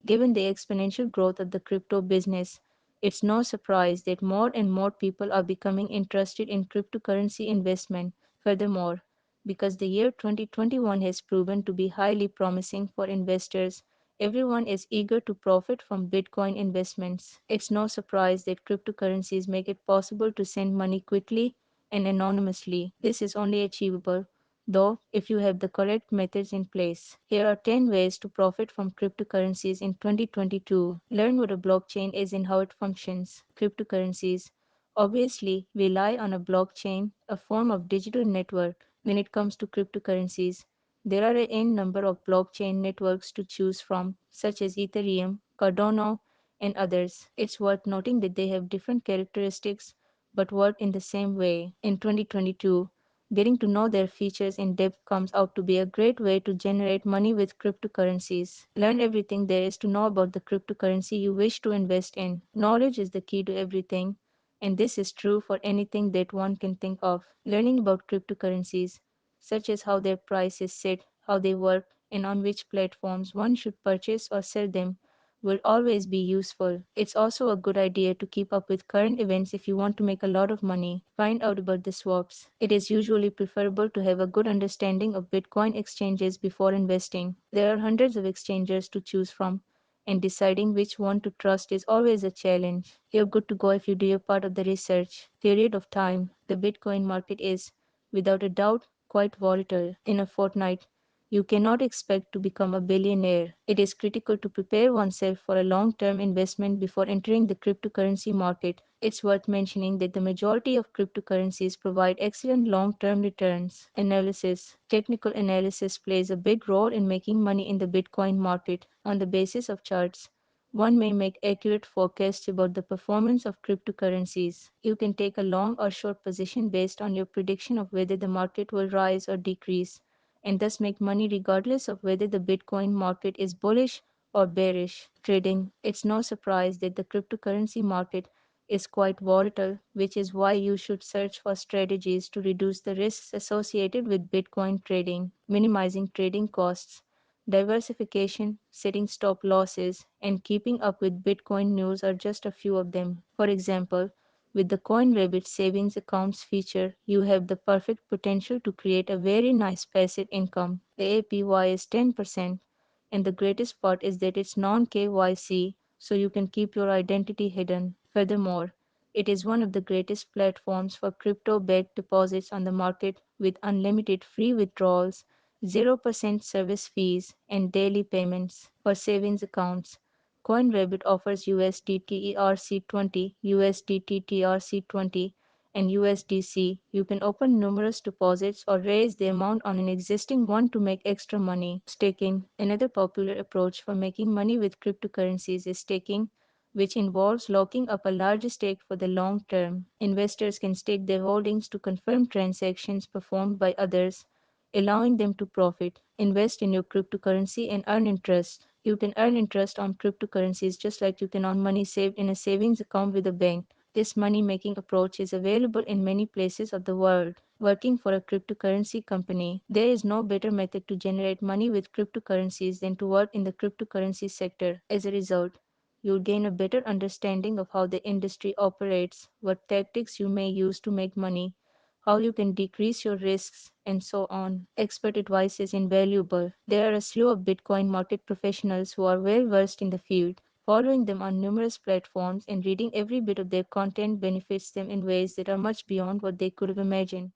Given the exponential growth of the crypto business, it's no surprise that more and more people are becoming interested in cryptocurrency investment. Furthermore, because the year 2021 has proven to be highly promising for investors, everyone is eager to profit from Bitcoin investments. It's no surprise that cryptocurrencies make it possible to send money quickly and anonymously. This is only achievable, though, if you have the correct methods in place. Here are 10 ways to profit from cryptocurrencies in 2022. Learn what a blockchain is and how it functions. Cryptocurrencies obviously rely on a blockchain, a form of digital network. When it comes to cryptocurrencies, there are a n number of blockchain networks to choose from, such as Ethereum, Cardano, and others. It's worth noting that they have different characteristics but work in the same way. In 2022, getting to know their features in depth comes out to be a great way to generate money with cryptocurrencies. Learn everything there is to know about the cryptocurrency you wish to invest in. Knowledge is the key to everything, and this is true for anything that one can think of. Learning about cryptocurrencies, such as how their price is set, how they work, and on which platforms one should purchase or sell them, will always be useful. It's also a good idea to keep up with current events if you want to make a lot of money. Find out about the swaps. It is usually preferable to have a good understanding of Bitcoin exchanges before investing. There are hundreds of exchanges to choose from, and deciding which one to trust is always a challenge. You're good to go if you do your part of the research. Period of time. The Bitcoin market is, without a doubt, quite volatile. In a fortnight, you cannot expect to become a billionaire. It is critical to prepare oneself for a long term investment before entering the cryptocurrency market. It's worth mentioning that the majority of cryptocurrencies provide excellent long term returns. Analysis. Technical analysis plays a big role in making money in the Bitcoin market. On the basis of charts, one may make accurate forecasts about the performance of cryptocurrencies. You can take a long or short position based on your prediction of whether the market will rise or decrease, and thus make money regardless of whether the Bitcoin market is bullish or bearish. Trading. It's no surprise that the cryptocurrency market is quite volatile, which is why you should search for strategies to reduce the risks associated with Bitcoin trading. Minimizing trading costs. Diversification, setting stop losses, and keeping up with Bitcoin news are just a few of them. For example, with the CoinRabbit savings accounts feature, you have the perfect potential to create a very nice passive income. The APY is 10%, and the greatest part is that it's non KYC, so you can keep your identity hidden. Furthermore, it is one of the greatest platforms for crypto backed deposits on the market with unlimited free withdrawals, 0% service fees, and daily payments. For savings accounts, CoinRabbit offers USDT ERC20, USDT TRC20, and USDC. You can open numerous deposits or raise the amount on an existing one to make extra money. Staking. Another popular approach for making money with cryptocurrencies is staking, which involves locking up a large stake for the long term. Investors can stake their holdings to confirm transactions performed by others, allowing them to profit. Invest in your cryptocurrency and earn interest. You can earn interest on cryptocurrencies just like you can on money saved in a savings account with a bank. This money making approach is available in many places of the world. Working for a cryptocurrency company. There is no better method to generate money with cryptocurrencies than to work in the cryptocurrency sector. As a result, you'll gain a better understanding of how the industry operates, what tactics you may use to make money, how you can decrease your risks, and so on. Expert advice is invaluable. There are a slew of Bitcoin market professionals who are well versed in the field. Following them on numerous platforms and reading every bit of their content benefits them in ways that are much beyond what they could have imagined.